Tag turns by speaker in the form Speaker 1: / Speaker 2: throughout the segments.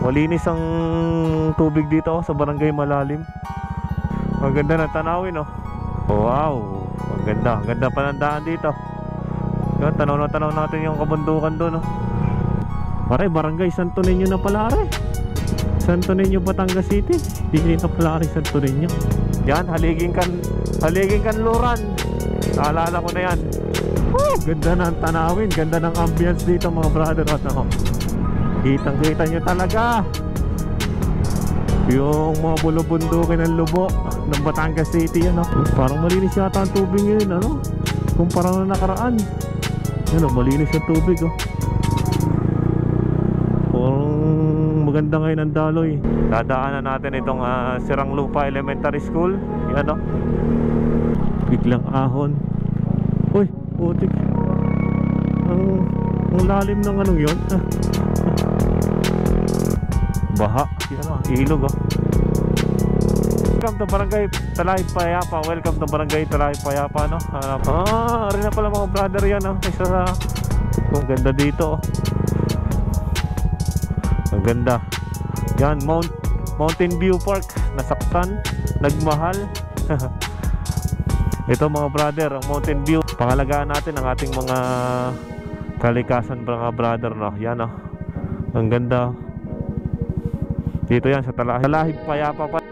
Speaker 1: Malinis ang tubig dito sa Barangay Malalim. Ang ganda ng tanawin, oh. Wow, ang ganda. Ang ganda pa ng daan dito. Yan, tanaw na tanaw natin yung kabundukan doon, oh. Pare, Barangay Santo Niño na pala, are. Santo Niño, Batangas City. Hindi na pala, are, Santo Niño. Yan, haliging kan Luran. Naalala ko na yan. Woo! Ganda ng tanawin, ganda ng ambience dito, mga brother. Ano? Kitang kita nyo talaga yung mga bulubundukin ng lubo ng Batangas City, ano? Parang malinis yata ang tubig ngayon, ano? Kumpara na nakaraan. Ano, malinis yung tubig, oh. Parang maganda ngayon ang daloy. Dadaanan natin itong Sirang Lupa Elementary School. Yan, oh. Biglang ahon. Uy, putik. Ang lalim ng anong yun. Baha. Yan, oh. Ilog, oh. Welcome to Barangay Talay Payapa. Welcome to Barangay Talay Payapa, no? Rin na pala mga brother yan, no? Isa ang ganda dito, oh. Ang ganda. Yan, Mountain View Park. Nasaktan, nagmahal. Ito mga brother, ang Mountain View. Pangalagaan natin ang ating mga kalikasan, mga brother, no? Yan, oh. Ang ganda. Dito yan sa Talahib Payapa pa.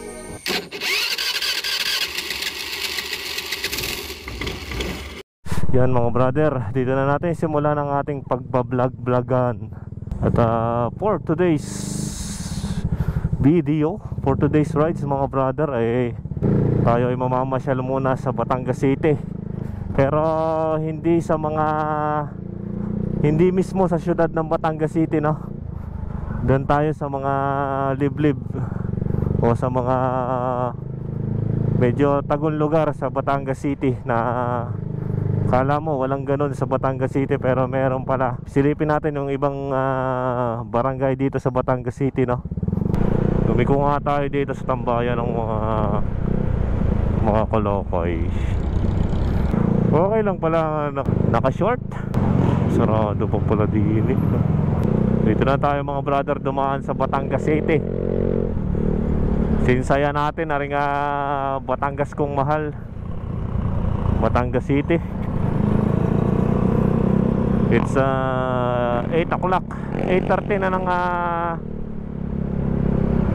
Speaker 1: Yan mga brother, dito na natin simulan ang ating pagbablog-vlogan. At for today's video, for today's rides mga brother, tayo ay mamamasyal muna sa Batangas City. Pero hindi mismo sa syudad ng Batangas City, no? Doon tayo sa mga liblib o sa mga medyo tagong lugar sa Batangas City na kala mo walang ganun sa Batangas City, pero meron pala. Silipin natin yung ibang barangay dito sa Batangas City, no? Lumiko nga tayo dito sa tambayan ng mga kolokoy. Okay lang pala naka-short. Sarado pa pala din, eh. Dito na tayo mga brother, dumaan sa Batangas City. Sinsaya natin na rin Batangas kong mahal, Batangas City. It's 8 o'clock, 8:30 na ng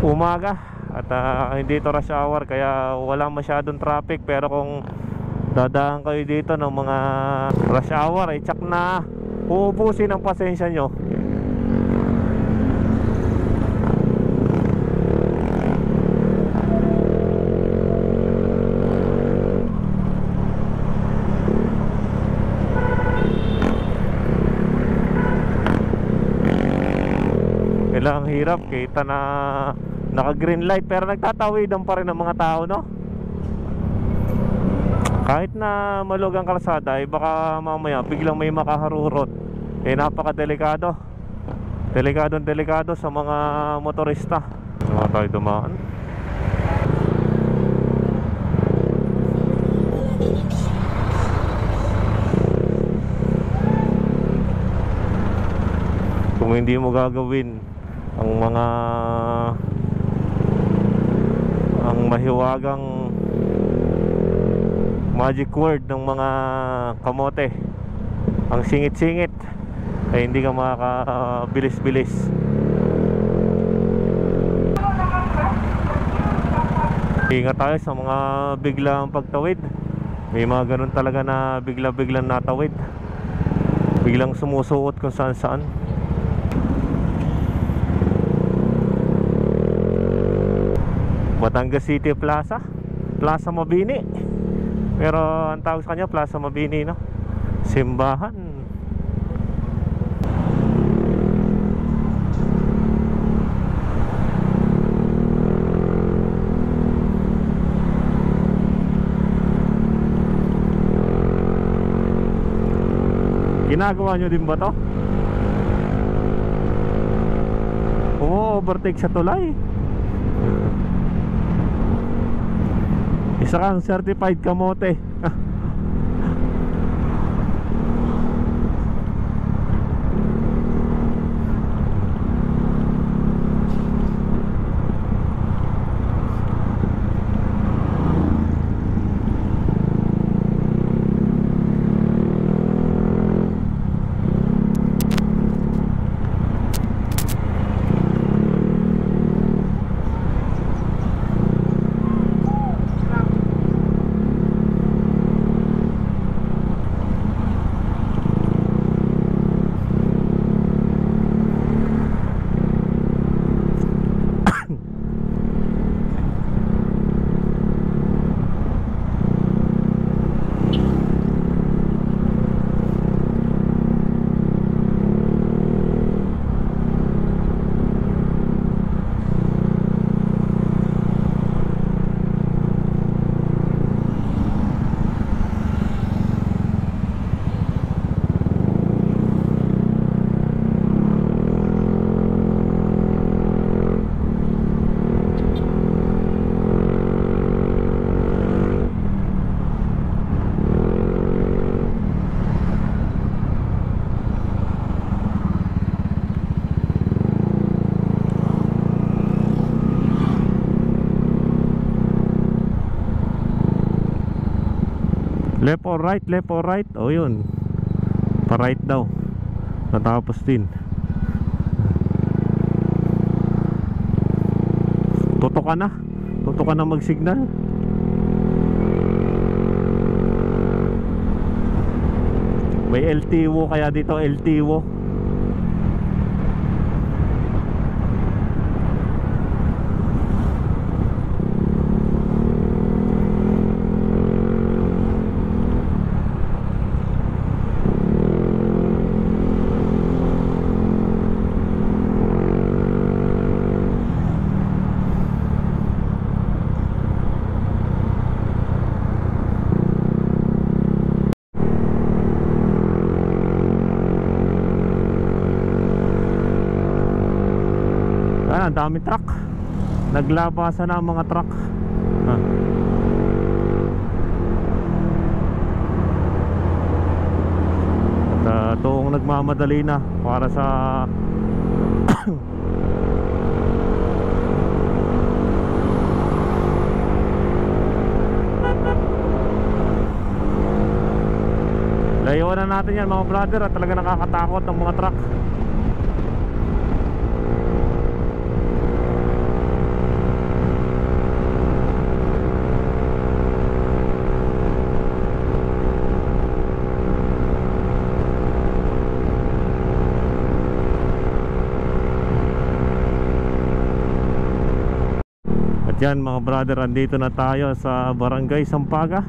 Speaker 1: umaga. At hindi ito rush hour, kaya wala masyadong traffic. Pero kung dadaan kayo dito ng mga rush hour, tsak na uubusin ang pasensya nyo. Ang hirap, kita na naka green light pero nagtatawidan pa rin ng mga tao, no? Kahit na malug ang kalsada, baka mamaya biglang may makaharurot. Napakadelikado. Delikado sa mga motorista. Saan tayo dumaan? Kung hindi mo gagawin ang mahiwagang magic word ng mga kamote, ang singit-singit, ay hindi ka makakabilis-bilis. Ingat tayo sa mga biglang pagtawid. May mga ganun talaga na bigla-biglang natawid, biglang sumusuot kung saan-saan. Batangas City Plaza, Plaza Mabini. Pero ang tawag sa kanya Plaza Mabini, no? Simbahan. Ginagawa nyo din ba to? Overtake sa tulay. Isa kang certified kamote. Left or right, left or right. O yun, pa right daw. Natapos din. Toto ka na. Toto ka na mag-signal. May LTO kaya dito, LTO. Ang daming truck. Naglabasan na ang mga truck. At toong nagmamadali na para sa layuan na natin yan mga brother. At talaga nakakatakot ang mga truck. Yan mga brother, andito na tayo sa Barangay Sampaga,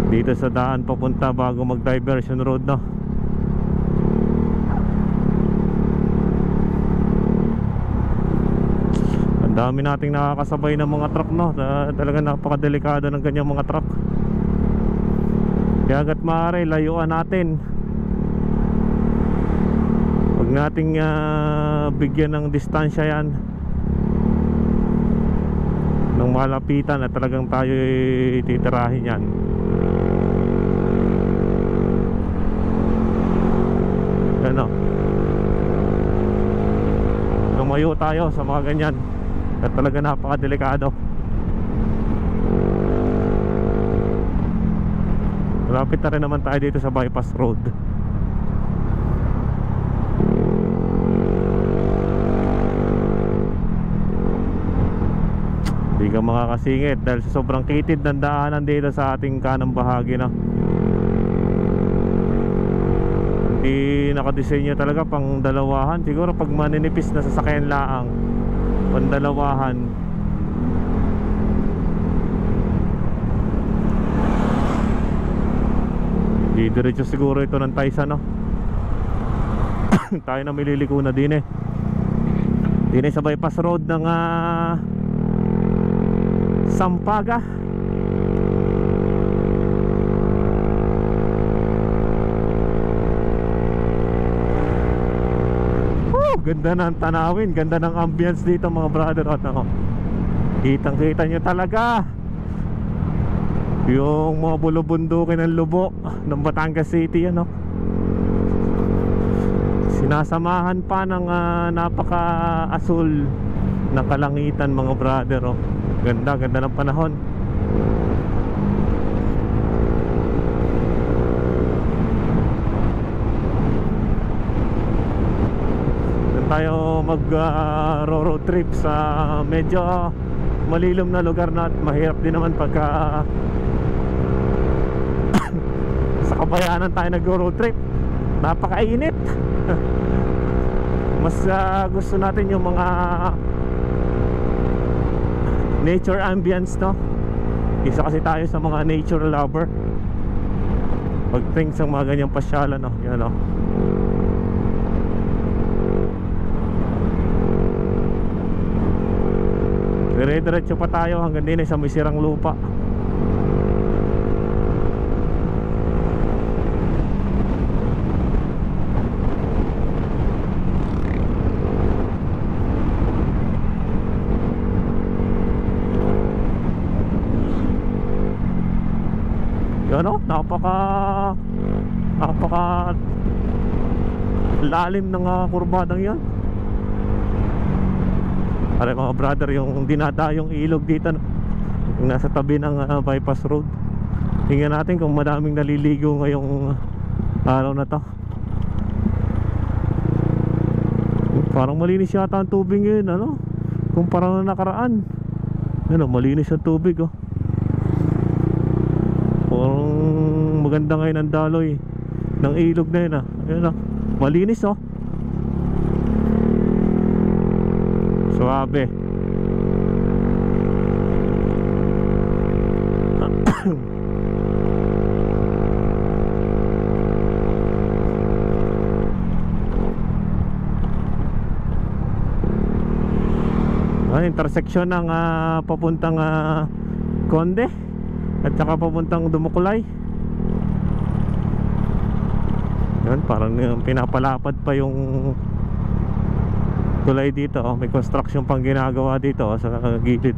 Speaker 1: dito sa daan papunta bago mag diversion road, no? Ang dami nating nakakasabay ng mga truck, no? Talaga napakadelikado ng ganyang mga truck. Kaya hanggat maaari, layuan natin. Huwag nating bigyan ng distansya yan nung malapitan at talagang tayo titirahin yan. Ano, lumayo tayo sa mga ganyan at talaga napakadelikado. Malapit na rin naman tayo dito sa bypass road. Hindi ka makakasingit dahil sa sobrang kitid ng daanan dito sa ating kanang bahagi, na hindi nakadesenyo talaga pang dalawahan. Siguro pag maninipis na sasakyan laang, pang dalawahan. Didiretso siguro ito ng Taisa, no? Tayo na mililiko na din eh. Din sa bypass road ng Sampaga. Ganda ng tanawin, ganda ng ambience dito mga brother. Ano, kitang kita nyo talaga yung mga bulubundukin ng Lubo ng Batangas City, ano. Sinasamahan pa ng napaka-asul na kalangitan mga brother, oh. Ganda, ganda ng panahon. Doon tayo mag road trip sa medyo malilom na lugar na, at mahirap din naman pagka sa Kabayanan tayo nag road trip. Napakainit. Mas gusto natin yung mga nature ambience, no? Isa kasi tayo sa mga nature lover pagting sa mga ganyang pasyalan, no? Yan, no? Dire-diretso pa tayo hanggang din sa may sirang lupa. Ano, napaka lalim ng kurbadang yan. Aray mga brother, yung dinadayong ilog dito, no? Yung nasa tabi ng bypass road. Tingnan natin kung madaming naliligo ngayong araw na to. Parang malinis yata ang tubig ngayon, ano? Kumpara na nakaraan. Ano, malinis ang tubig, oh. Parang maganda ngayon ang daloy ng ilog na yun, ah. Ayun, oh. Malinis, oh. Suabe. Intersection ng papuntang Conde at saka papuntang Dumukulay. Yan, parang pinapalapad pa yung tulay dito, oh. May construction pang ginagawa dito, oh, sa gilid.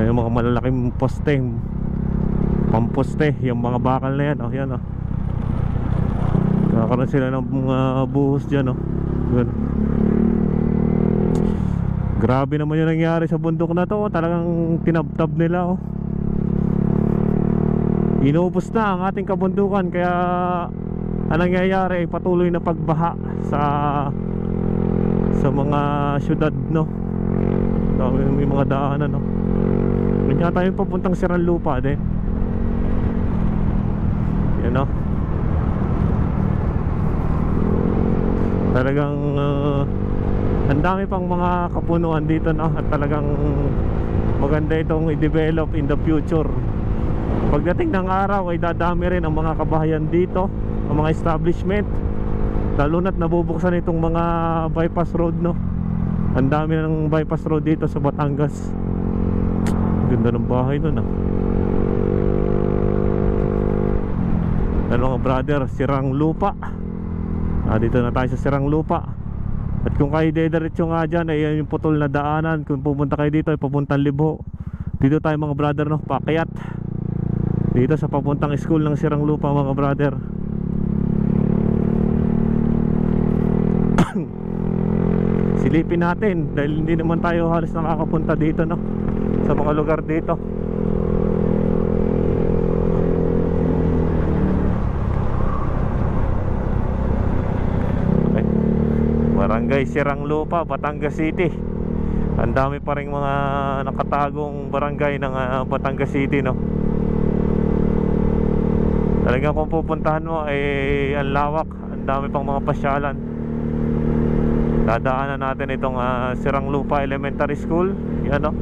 Speaker 1: Yung mga malalaking poste, pamposte, yung mga bakal na yan, oh. Yan, oh. Kakaroon sila ng mga buhos dyan, oh. Yan. Grabe naman yung nangyari sa bundok na to, oh. Talagang tinabtab nila, oh. Inubos na ang ating kabundukan, kaya ang nangyayari ay patuloy na pagbaha sa mga syudad, no. May mga daanan, no. Kanya tayo papuntang Siranlupa din. Yan, no. Talagang ang dami pang mga kapunuan dito, no. At talagang maganda itong i-develop in the future. Pagdating ng araw ay dadami rin ang mga kabahayan dito, ang mga establishment, lalo na't nabubuksan itong mga bypass road, no. Ang dami ng bypass road dito sa Batangas. Ganda ng bahay nun, ah. Ano mga brother, Siranlupa. Dito na tayo sa Siranlupa. At kung kayo dediretso nga dyan, ay yung putol na daanan. Kung pupunta kayo dito ay papuntang Libho. Dito tayo mga brother, no, paakyat dito sa papuntang school ng Siranlupa, mga brother. Silipin natin dahil hindi naman tayo halos nakakapunta dito, no, sa mga lugar dito. Okay. Barangay Siranlupa, Batangas City. Ang dami pa ring mga nakatagong barangay ng Batangas City, no. Talagang kung pupuntahan mo ay ang lawak, ang dami pang mga pasyalan. Dadaanan natin itong Siranlupa Elementary School. Yan, no.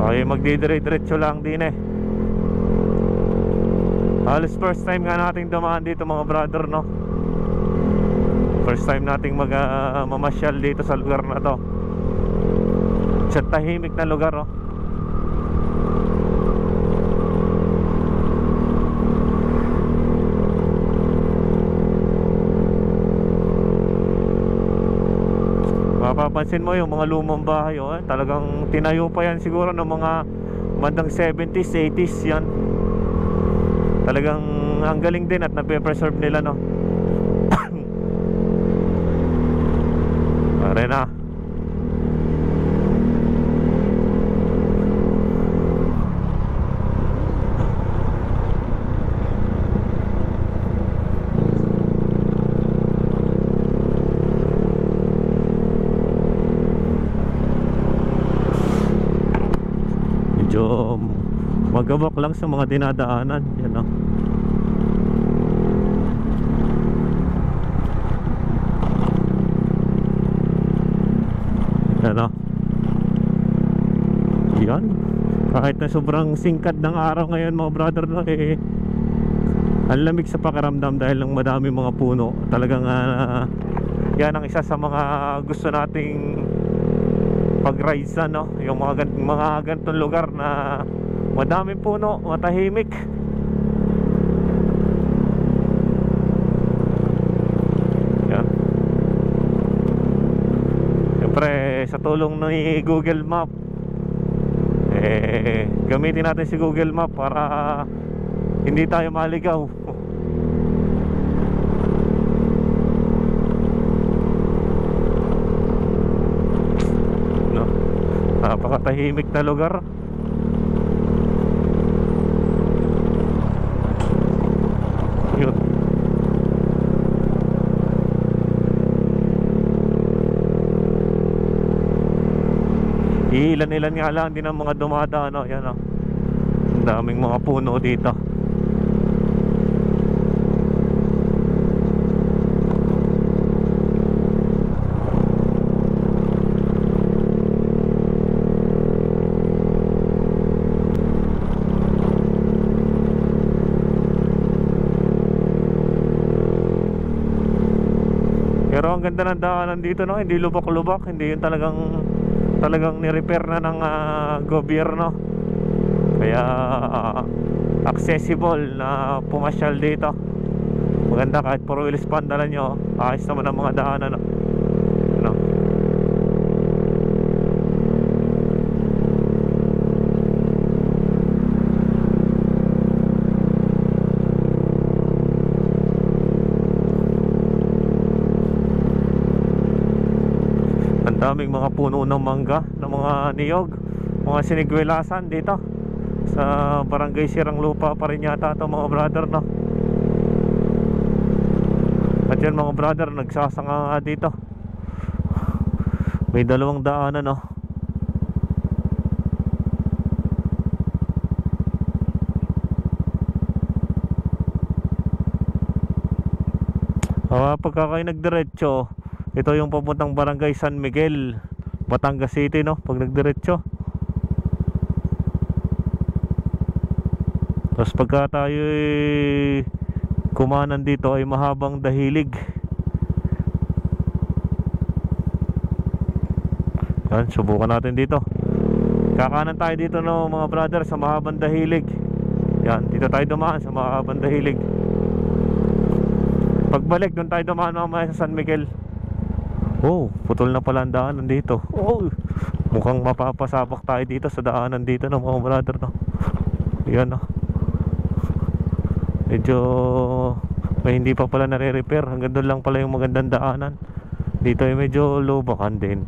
Speaker 1: Okay, magdidire-diretso lang din, eh. Halos first time nga nating dumaan dito, mga brother, no. First time nating mamasyal dito sa lugar na to. Sa tahimik na lugar, no. Mapapansin mo yung mga lumang bahay, oh, talagang tinayo pa yan siguro ng mga bandang 70s, 80s yan. Talagang ang galing din at nape-preserve nila, no. Pare na. Medyo magabak lang sa mga dinadaanan. Yan, no. Yan, no. Yan. Kahit na sobrang singkat ng araw ngayon, mga brother, no, eh, ang lamig sa pakiramdam dahil ng madami mga puno. Talagang yan ang isa sa mga gusto nating pag-ride, no? Yung mga ganitong lugar na madaming puno, matahimik. Yan. Siyempre sa tulong ni Google Map, gamitin natin si Google Map para hindi tayo maligaw. Napakatahimik na lugar. Yun. Ilan-ilan nga lang din ang mga dumadaan, no? Yan, no? Ang daming mga puno dito. Pero ang ganda ng daanan dito, no? Hindi lubak-lubak, hindi yun talagang ni-repair na ng gobyerno. Kaya accessible na pumasyal dito. Maganda kahit 4 wheels pa ang dala nyo. Ayos naman ang mga daanan, no? Ano? Ang daming mga puno ng mangga, ng mga niyog, mga sinigwilasan dito sa barangay Sirang Lupa pa rin yata ito, mga brother, no? At yan, mga brother, nagsasanga nga dito. May dalawang daanan, no? Pagka kayo nagdiretso, ito yung papuntang barangay San Miguel, Batangas City, no? Pag nagdiretso. Tapos pagka tayo kumanan dito ay mahabang dahilig. Yan, subukan natin dito. Kakanan tayo dito, no, mga brother, sa mahabang dahilig. Yan, dito tayo dumaan sa mahabang dahilig. Pagbalik doon tayo dumaan mamaya sa San Miguel. Oh, putol na pala ang daanan dito. Oh, mukhang mapapasabak tayo dito sa daanan dito, no, mga brother, no? Yan, no? Medyo may hindi pa pala nare-repair. Hanggang doon lang pala yung magandang daanan. Dito ay medyo lubakan din.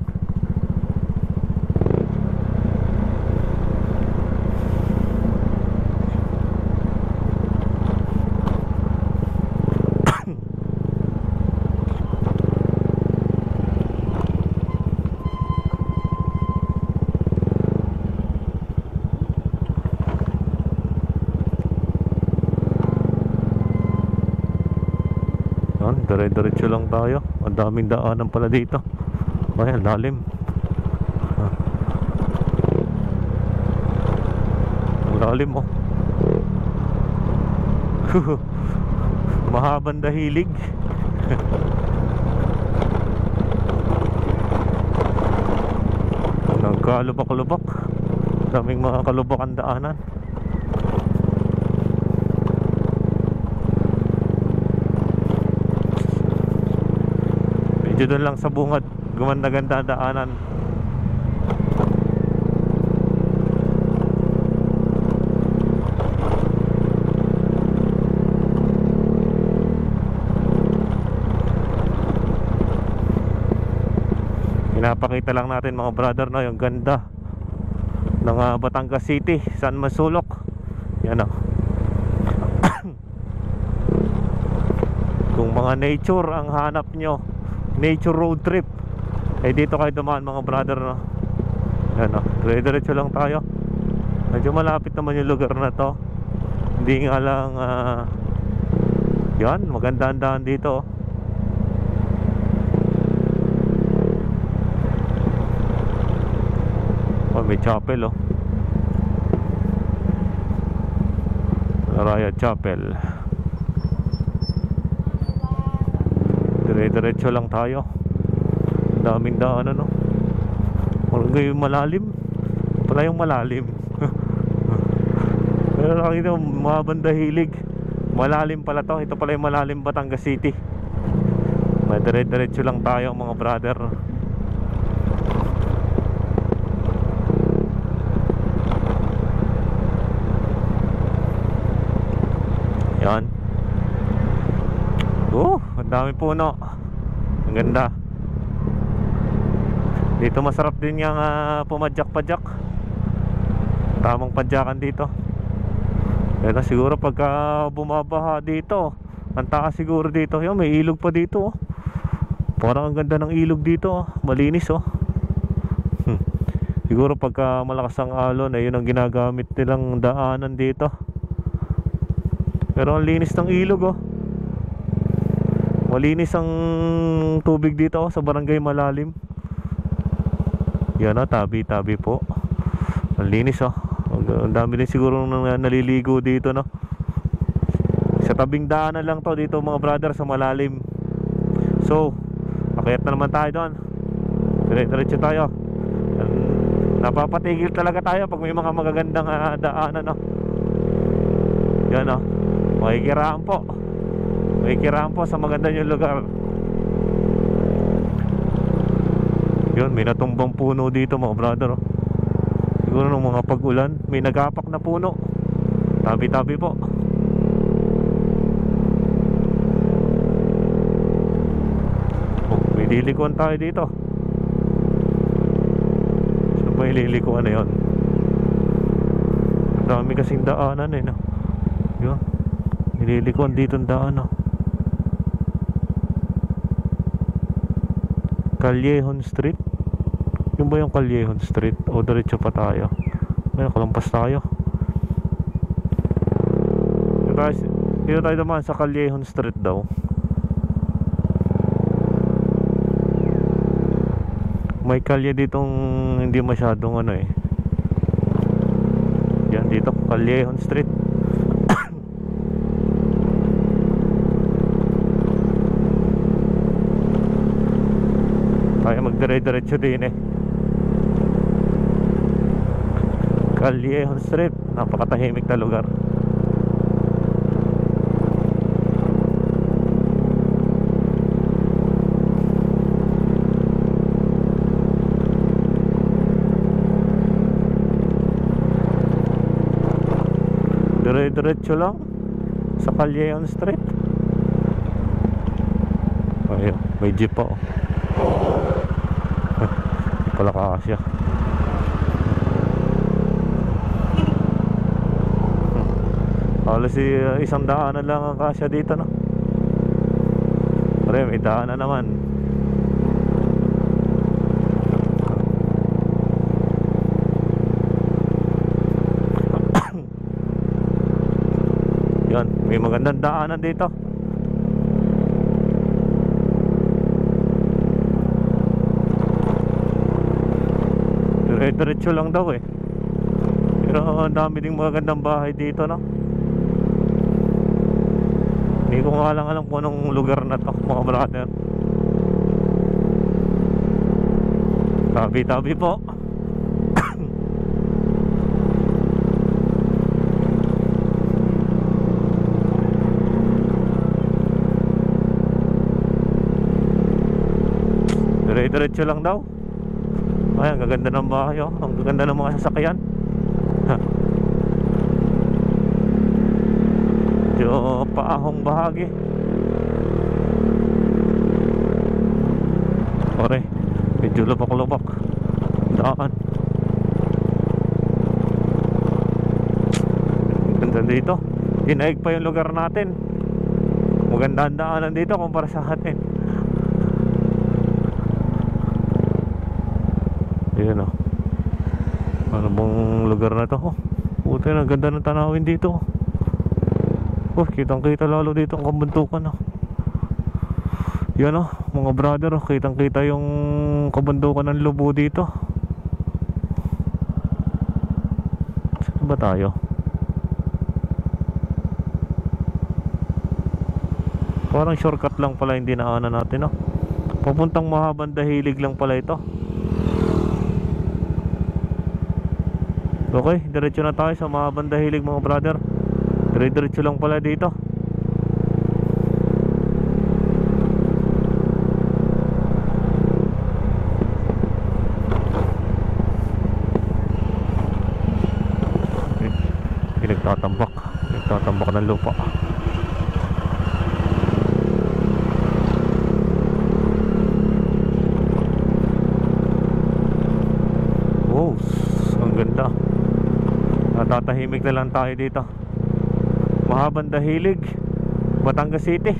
Speaker 1: Dire-diretso lang tayo. Ang daming daanan pala dito. Ay, ang lalim. Ang lalim, oh. Mahabang dahilig. Nagkalubak-lubak. Daming mga kalubakan daanan. Medyo doon lang sa bungad, gumanda-ganda daanan. Pinapakita lang natin, mga brother, no, yung ganda ng Batangas City, San Masulok. Yan, o. Kung mga nature ang hanap nyo, nature road trip, eh dito kayo dumaan, mga brother, no? Yan, o. Dire-diretso lang tayo. Medyo malapit naman yung lugar na to. Hindi nga lang yan, maganda ang daan dito, oh. Oh, may chapel, oh. Araya Chapel. Dire-diretso lang tayo. Daming daan, ano. Malagay yung malalim. Pala yung malalim. Pero nakikita mo, mahabang dahilig. Malalim pala to. Ito pala yung malalim, Batangas City. Dire-diretso lang tayo, mga brother. Yan. Ang dami puno. Ang ganda. Dito masarap din yung pumadyak-padyak. Tamang padyakan dito. Kaya siguro pagka bumabaha dito, ang taas siguro dito. Yung may ilog pa dito, oh. Parang ang ganda ng ilog dito, oh. Malinis, oh. Siguro pagka malakas ang alon, yun ang ginagamit nilang daanan dito. Pero ang linis ng ilog, oh. Malinis ang tubig dito, oh, sa Barangay Malalim. Yan, oh, tabi-tabi po. Ang linis, oh. Ang dami din siguro naliligo dito, no. Sa tabing daanan lang to dito, mga brother, sa malalim. So, akyat na naman tayo doon. Diretso tayo. Napapatigil talaga tayo pag may mga magagandang daanan, no. Yan, no. Makikiraan po. Makikiraan po sa maganda yung lugar. Yun, may natumbang puno dito, mga brother, oh. Siguro nung mga pag-ulan, may nagapak na puno. Tabi-tabi po. Oh, may lilikuan tayo dito. Saan ba yung lilikuan na yun? Ang dami kasing daanan, no? Yun, nililikuan dito ang daan, no? Callejon Street. Yung ba yung Callejon Street? O diretso pa tayo? Ay, kalampas tayo. Dito tayo naman sa Callejon Street daw. May kalye ditong hindi masyadong yan dito, Callejon Street. Tayo magdire-diretso din, Callejon Street, napakatahimik na lugar. Dire-diretso lang sa Callejon Street. Ayun, may jeep pa, oh. Pala kasya. Halos isang daanan lang ang kasya dito, no. Pero may daanan naman. Yan, may magandang daanan dito. Diretso lang daw, pero ang dami ding magandang bahay dito, no. Hindi ko nga lang alam kung anong lugar na to, mga brother. Tabi-tabi po. Diretso lang daw. Ay, ang gaganda ng bahay, oh. Ang gaganda ng mga sasakyan. Medyo paahong bahagi. Ore, medyo lubak-lubak daan. Ganda dito. Dinaig pa yung lugar natin. Maganda ang daanan dito kumpara sa atin. Ayan, oh. Ano bang lugar na to? Oh, puti na, ganda ng tanawin dito. Oh, kitang-kita lalo dito ang kabundukan, oh. Yan, oh, mga brother, oh, kitang-kita yung kabundukan ng Lubo dito. Saan ba tayo? Parang shortcut lang pala, hindi naanan natin, oh. Papuntang Mahabang Dahilig lang pala ito. Okay, diretso na tayo sa Mahabang Dahilig, mga brother. Diretso lang pala dito. Pinagtatambak ng lupa. Tatahimik na lang tayo dito. Mahabang Dahilig, Batangas City.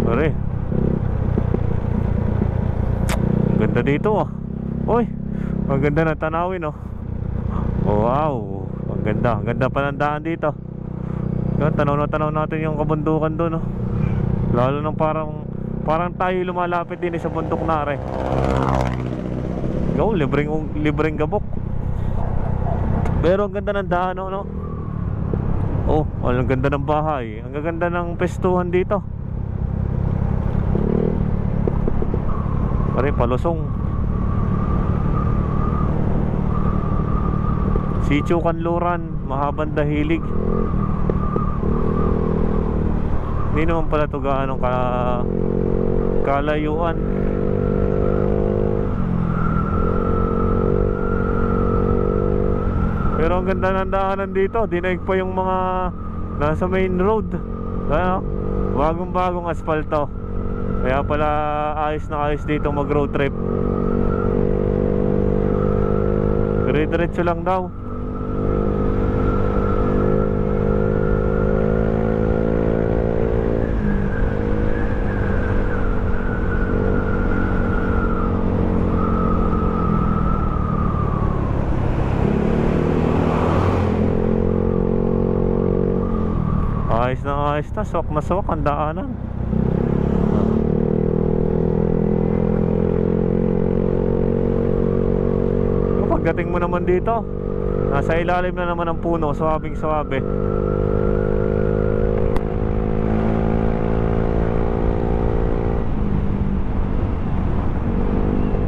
Speaker 1: Pare, ang ganda dito ah. Uy, ang ganda na tanawin oh. Oh wow, ang ganda. Ang ganda pa ng daan dito. Yan, tanaw na tanaw natin yung kabundukan doon oh. Lalo nang parang tayo lumalapit din sa bundok na rin. Yo, libreng gabok. Pero ang ganda ng daan no? Oh, ang ganda ng bahay. Ang ganda ng pestuhan dito. Pare, palusong. Sitio Kanluran, Mahabang Dahilig. Hindi naman pala ito gaano kalayuan. Pero ang ganda ng daanan dito. Dinaig pa yung mga nasa main road. Ano? Bagong asfalto. Kaya pala ayos na ayos dito mag road trip. Dire-diretso lang daw. Ayos na ayos na, swak na swak ang daanan. Pagdating mo naman dito, nasa ilalim na naman ng puno, swabing swabe.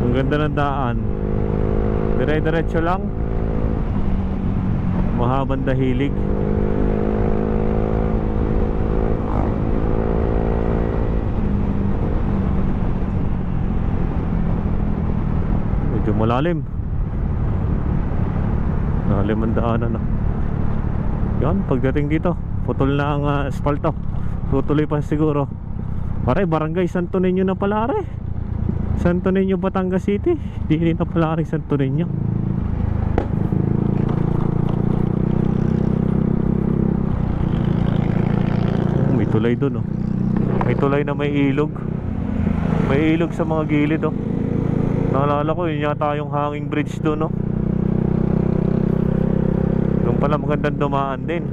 Speaker 1: Ang ganda ng daan. Dire-diretso lang. Mahabang Dahilig. Medyo malalim. Malalim ang daanan na. Yan, pagdating dito putol na ang asfalto. Tutuloy pa siguro. Pare, Barangay Santo Niño na pala re. Santo Niño, Batangas City. Di na pala re Santo Niño. May tulay dun oh. May tulay na may ilog. May ilog sa mga gilid oh. Naalala ko yun yata yung hanging bridge dun oh. Doon pala magandang dumaan din.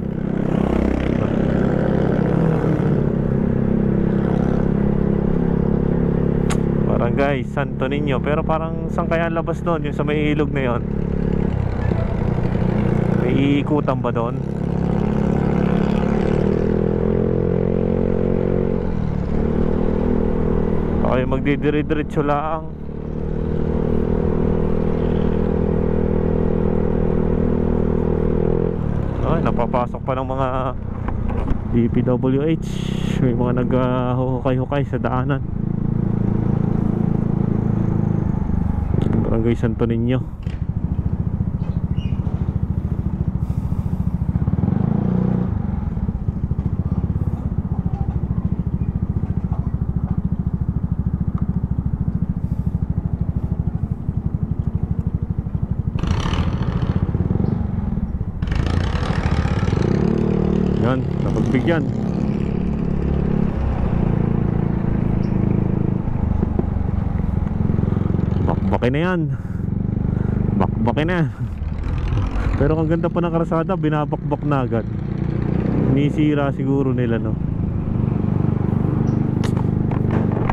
Speaker 1: Barangay Santo Niño. Pero parang saan kaya labas doon? Yung sa may ilog na yun. May iikutan ba doon? Okay, magdidire-diretso lang. Ay, napapasok pa ng mga DPWH. May mga nag-hukay-hukay sa daanan. Barangay Santo Niño. Yan, napagbigyan. Bakbakin na yan. Bakbakin na. Pero ang ganda pa ng kalsada, binabakbak na agad. Nisira siguro nila no.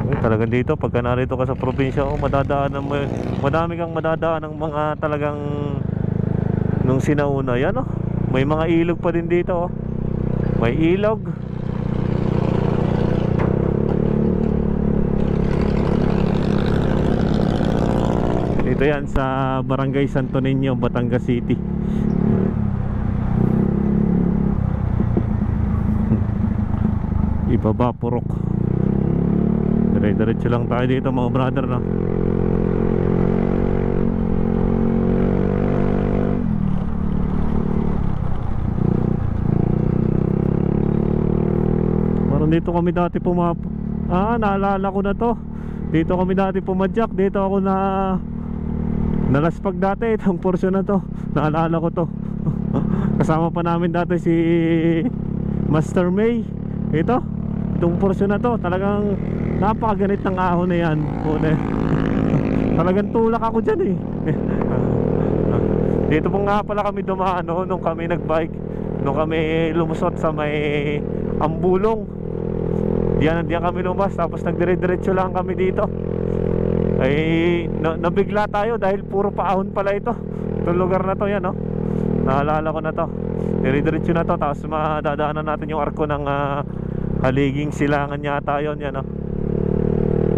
Speaker 1: Ay, talagang dito pagka narito ka sa probinsya oh, madadaanan mo, madami kang madadaan ng mga talagang nung sinauna yan oh. May mga ilog pa din dito oh. May ilog. Ito yan sa Barangay Santo Niño, Batangas City. Ibaba Purok. Dire-diretso lang tayo dito mga brother no. Dito kami dati naalala ko na to. Dito kami dati pumadyak. Dito ako Nalaspag dati itong portion na to. Naalala ko to. Kasama pa namin dati si Master May. Itong portion na to, talagang napakaganit ng ahon na yan. Talagang tulak ako dyan eh. Dito po nga pala kami dumaan nung kami nagbike, nung kami lumusot sa may Ambulong. Diyan kami lumas, tapos nagdire-diretso lang kami dito. Ay nabigla tayo dahil puro paahon pala ito. Itong lugar na to, yan naalala ko na to. Dire-diretso na to, tapos madadaanan natin yung arko ng Haliging Silangan yata yun, yan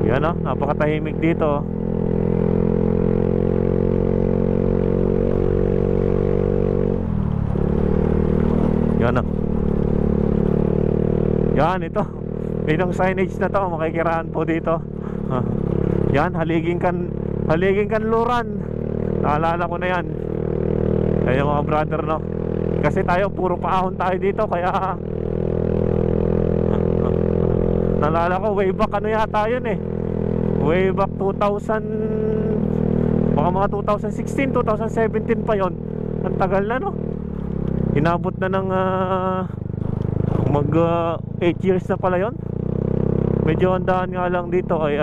Speaker 1: yan napakatahimik dito. Yan ito. Itong signage na to, makikiraan po dito. Yan, Haliging Kanluran. Naalala ko na yan. Kaya mga brother kasi tayo puro paahon tayo dito, kaya naalala ko way back yata yun way back 2000, baka mga 2016, 2017 pa yon. Ang tagal na inabot na ng mag 8 years na pala yon. Medyo handaan nga lang dito ay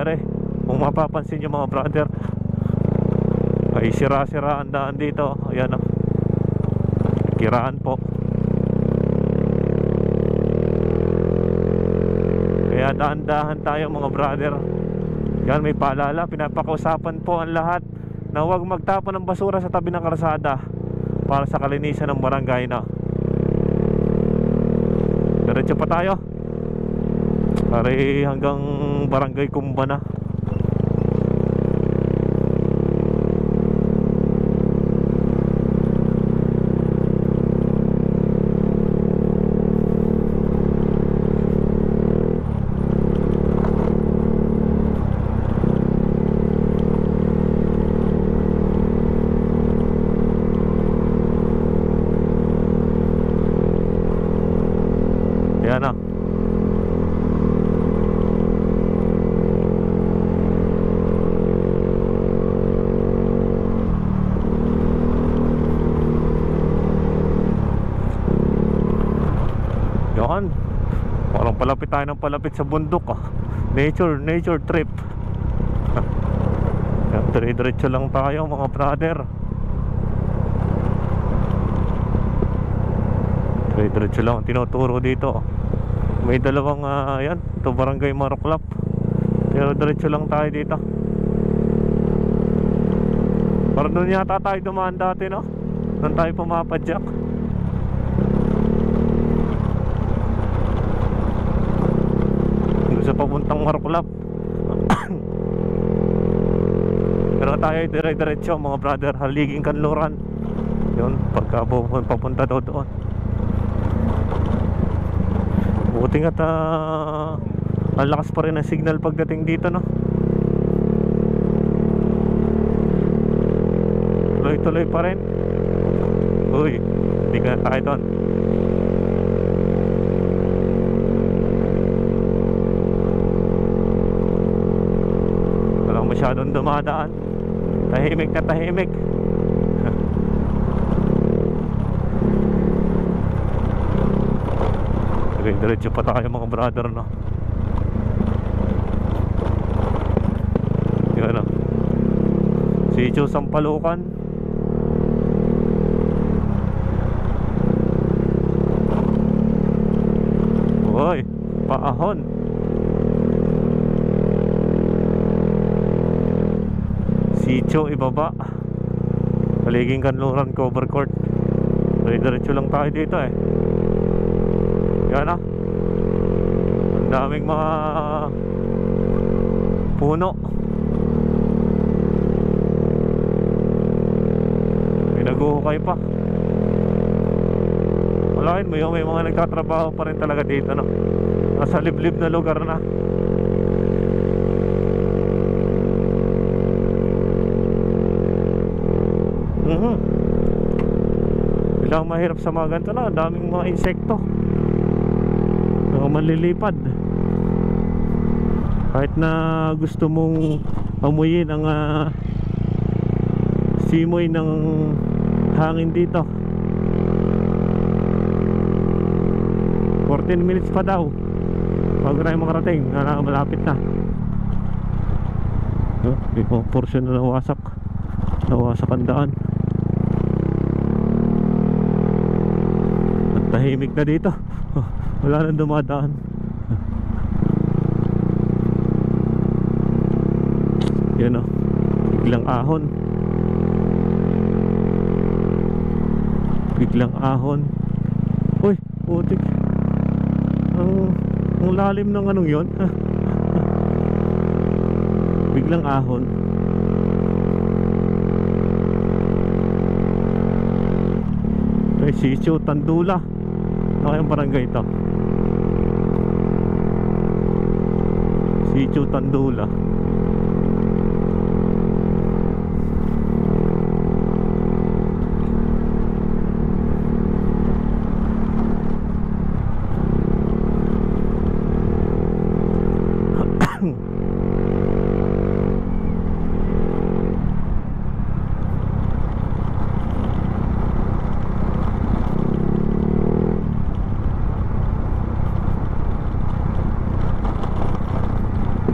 Speaker 1: kung mapapansin nyo mga brother, ay sira-sira ang daan dito. Ayan kiraan po. Kaya daan-dahan tayo mga brother. Yan, may paalala, pinapakausapan po ang lahat na huwag magtapon ng basura sa tabi ng kalsada para sa kalinisan ng barangay Diretso pa tayo hanggang Barangay Kumba na. Yan parang palapit tayo ng palapit sa bundok nature trip. Dire-diretso lang tayo mga brother. Dire-diretso lang tinuturo dito. May dalawang yan, ito Barangay Maruklap. Pero diretso lang tayo dito. Parang doon yata tayo dumaan dati doon tayo pumapadyak. Doon sa papuntang Maruklap. Pero tayo dire-diretso mga brother, Haliging Kanluran. Yun, pagka papunta doon. Buti nga't ang lakas pa rin ang signal pagdating dito tuloy-tuloy pa rin. Uy, hindi ka na tayo doon. Walang masyadong dumadaan. Tahimik na tahimik. Diretso pa tayo mga brother Yan Sitio Sampalukan. Uy, paahon. Sitio ibaba, Haliging Kanluran cover court. Diretso lang tayo dito Yan ang daming mga puno. May naguhukay pa. Walain mo may mga nagtatrabaho pa rin talaga dito nasa liblib na lugar na. Bilang mahirap sa mga ganito daming mga insekto malilipad. Kahit na gusto mong amuyin ang simoy ng hangin dito. 14 minutes pa daw bago tayo makarating. Malapit na. May mga portion na nawasak ang daan. At tahimik na dito. Wala nang dumadaan. Yan o, biglang ahon. Biglang ahon. Uy, putik. Ang lalim ng anong yon. Biglang ahon. Ay, Sitio Tandula. Ano kayang barangay ito? Sitio Tandula.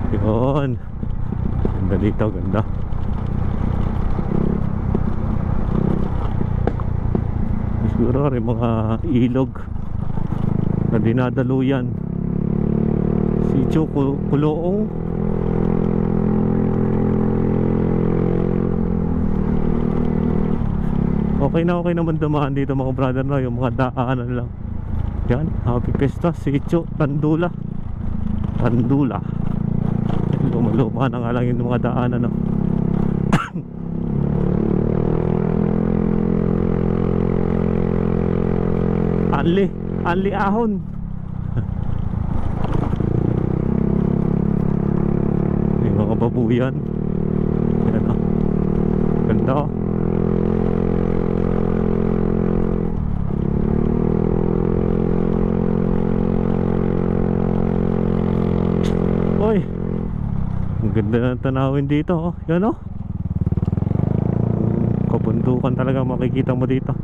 Speaker 1: Yun. Ganda dito, ganda. Siguro rin mga ilog na dinadaluyan. Sitio Kuloong. Okay naman dumaan dito mga brother, no? Yung mga daanan lang. Yan, happy fiesta, Sitio Tandula. Lumaluma na nga lang yung mga daanan, no? Anli ahon. May mga babuyan. Yan, oh. Ganda, oh. Oy, ang ganda ng tanawin dito, oh. Yan, oh. Kabundukan talaga makikita mo dito.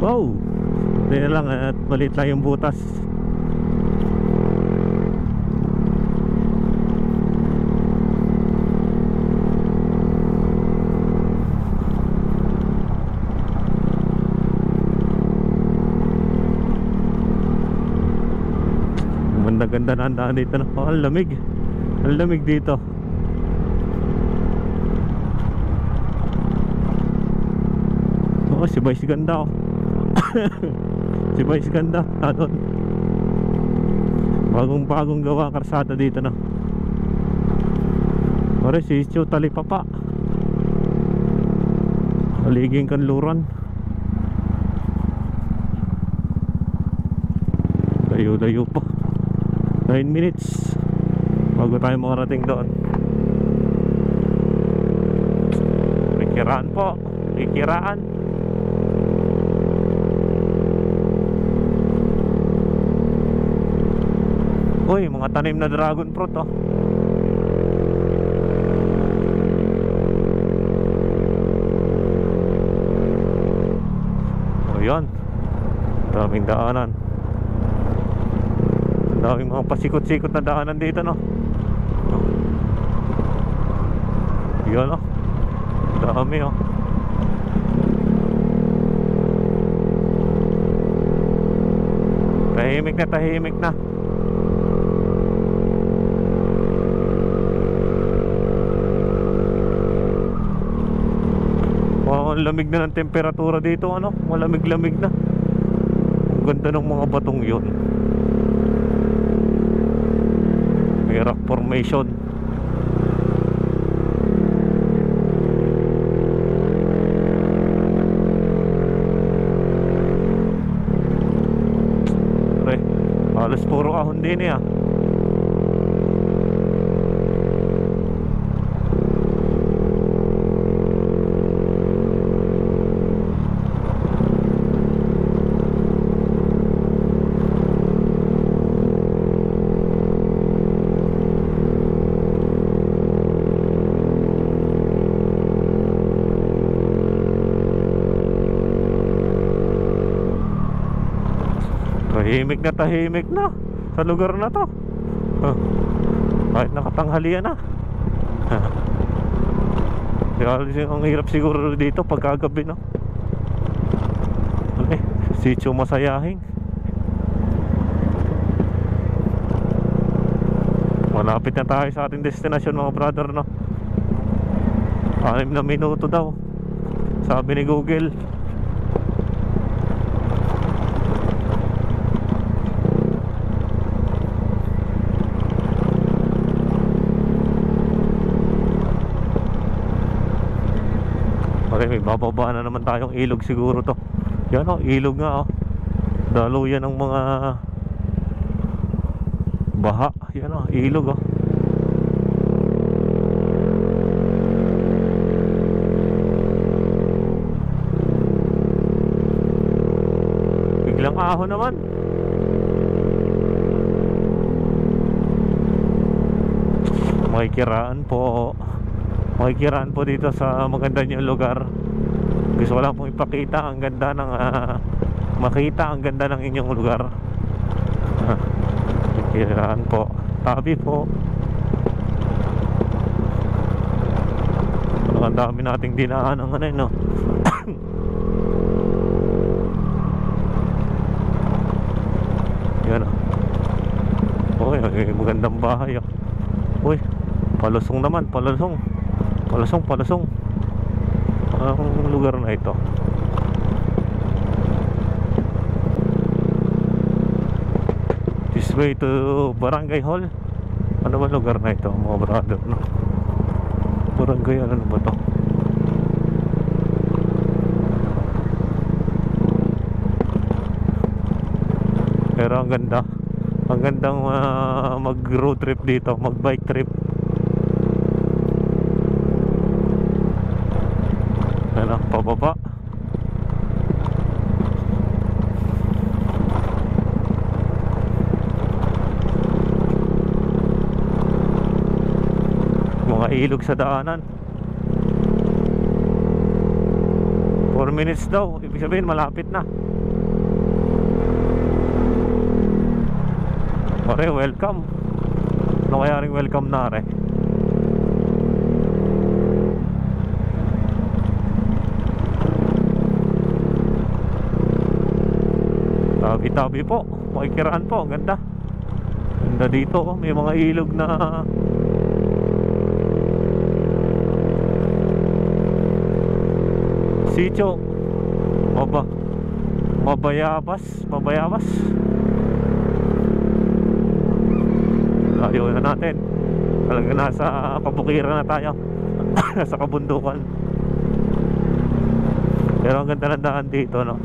Speaker 1: Wow, hindi lang at maliit lang yung butas. Ganda na ang daan dito, no? Oh, ang lamig dito. Oh, si Vice ganda, oh. Si Vice ganda, doon. Bagong gawa karsada dito, no? Pare, si Sitio Talipapa, Aliging Kanluran. Layo pa. 9 minutes bago tayo makarating doon. Kikiraan po, kikiraan. Uy, mga tanim na dragon fruit, oh. O yun, daming daanan. Daming mga pasikot-sikot na daanan dito, no? Yun, oh. Dami, oh. Tahimik na. Oh, ang lamig na ng temperatura dito, ano? Malamig-lamig na. Ang ganda ng mga batong yun. Rock formation. Pre, halos puro ahon din, eh, ah. tahimik na sa lugar na to. Kahit nakatanghalian na. Kaya ang hirap siguro dito pagkagabi, no? Okay, sitio Masayahing. Malapit na tayo sa ating destination, mga brother, no? 6 na minuto daw, sabi ni Google. Okay, may bababa na naman tayong ilog siguro to. Yan, oh, ilog nga, oh. Daluyan ng mga baha. Yan, oh, ilog, oh. Biglang ahon naman. Makikiraan po dito sa maganda niyong lugar. Gusto ko lang pong ipakita ang ganda ng makita ang ganda ng inyong lugar. Makikiraan po, tabi po. Ang dami nating dinaan ng ano, no? Yan, oh. Uy, magandang bahay, oh. Uy, palusong naman, palusong. Ang lugar na ito. This way to Barangay Hall. Ano ba lugar na ito, mga brother, no? Barangay, ano ba to? Pero ang ganda. Ang gandang mag road trip dito, mag bike trip. Ano, pababa. Mga ilog sa daanan. 4 minutes daw, ibig sabihin malapit na. Pare, welcome. Ano kaya ring welcome na, re? Tabi-tabi po, makikiraan po, ang ganda. Ganda dito, oh. May mga ilog na sitio Mabayabas. Ayaw na natin. Talaga nasa kabukiran na tayo. Nasa kabundukan. Pero ang ganda ng daan dito, no?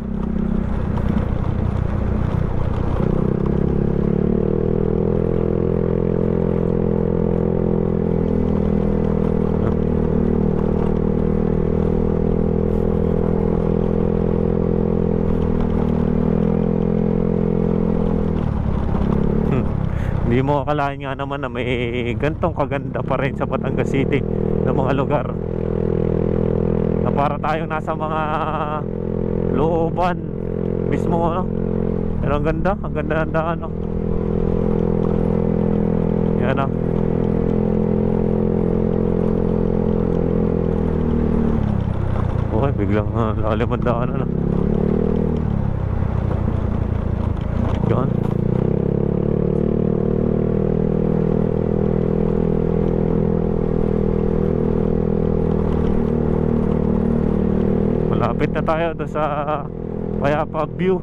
Speaker 1: Hindi mo akalain nga naman na may gantong kaganda pa rin sa Batangas City na mga lugar, na para tayong nasa mga looban mismo, no? Pero ang ganda ng daan, no? Yan, no? Okay, biglang lalim ang daan, ano? Yan. Malapit na tayo doon sa Payapa View.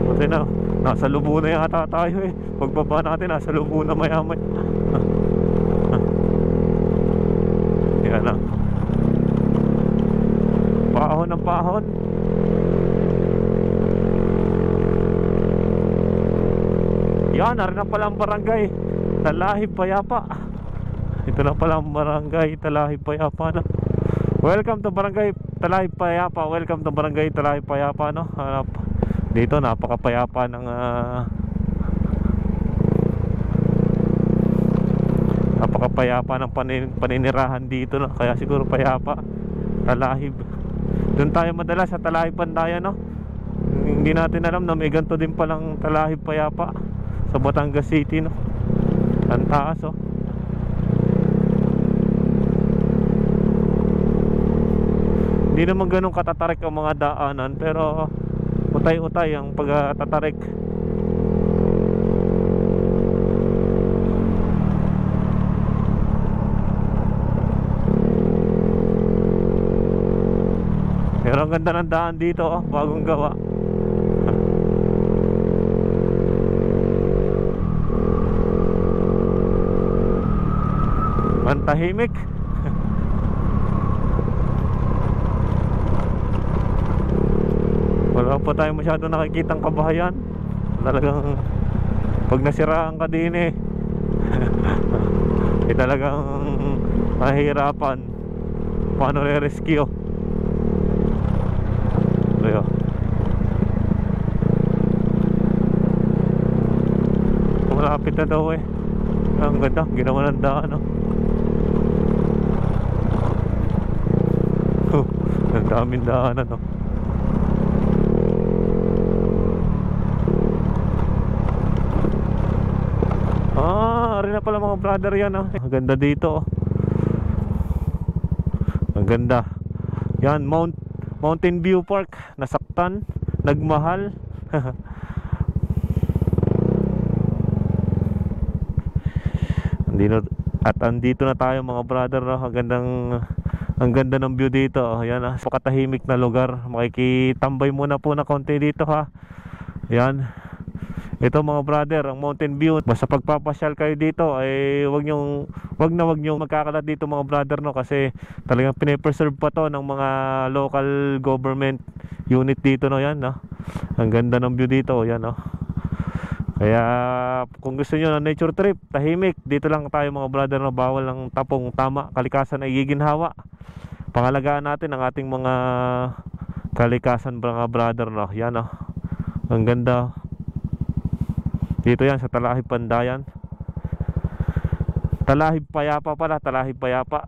Speaker 1: Kasi na, nasa Lubo na yata tayo, eh. Pagbaba natin, nasa Lubo na maya-maya. Yan na. Pahon ng pahon. Yan, narin na pala ang barangay Talahib Payapa. Ito na pala ang barangay Talahib Payapa, no? Welcome to Barangay Talahib Payapa. Welcome to Barangay Talahib Payapa, no? Dito napakapayapa ng napakapayapa ng paninirahan dito, no? Kaya siguro payapa. Talahib. Doon tayo madalas sa Talahib Pandayan, no? Hindi natin alam na may ganito din palang Talahib Payapa sa Batangas City, no? Ang taas, oh. Hindi naman ganun katatarik ang mga daanan, pero utay-utay ang pagtatarik. Pero ang ganda ng daan dito, oh, bagong gawa. Ang tahimik. Wala pa tayo masyado nakikitang kabahayan. Talagang pag nasiraan ka din eh talagang mahirapan paano re-rescue. Ayo. Malapit na daw eh. Ang ganda, ginawa ng daan, no? Ang daming daanan, no? Ari na pala mga brother yan, no? Ang ganda dito, oh. Ang ganda. Yan, Mountain View Park. Nasaktan, nagmahal. Andito na tayo mga brother, no? Ang ganda ng view dito, oh. Yan, pakatahimik na lugar. Makikitambay muna po na konti dito, ha. Yan. Ito mga brother, ang Mountain View. Basta pagpapasyal kayo dito ay wag nyo magkakalat dito mga brother, no, kasi talagang pine-preserve pa to ng mga local government unit dito, no. Yan, no. Ang ganda ng view dito, yan, no. Kaya kung gusto nyo ng nature trip, tahimik, dito lang tayo mga brother, no. Bawal ang tapong, tama, kalikasan ay giginhawa. Pangalagaan natin ang ating mga kalikasan mga brother, no. Yan, no. Ang ganda. Dito yan sa Talahib Pandayan. Talahib Payapa pala, Talahib Payapa.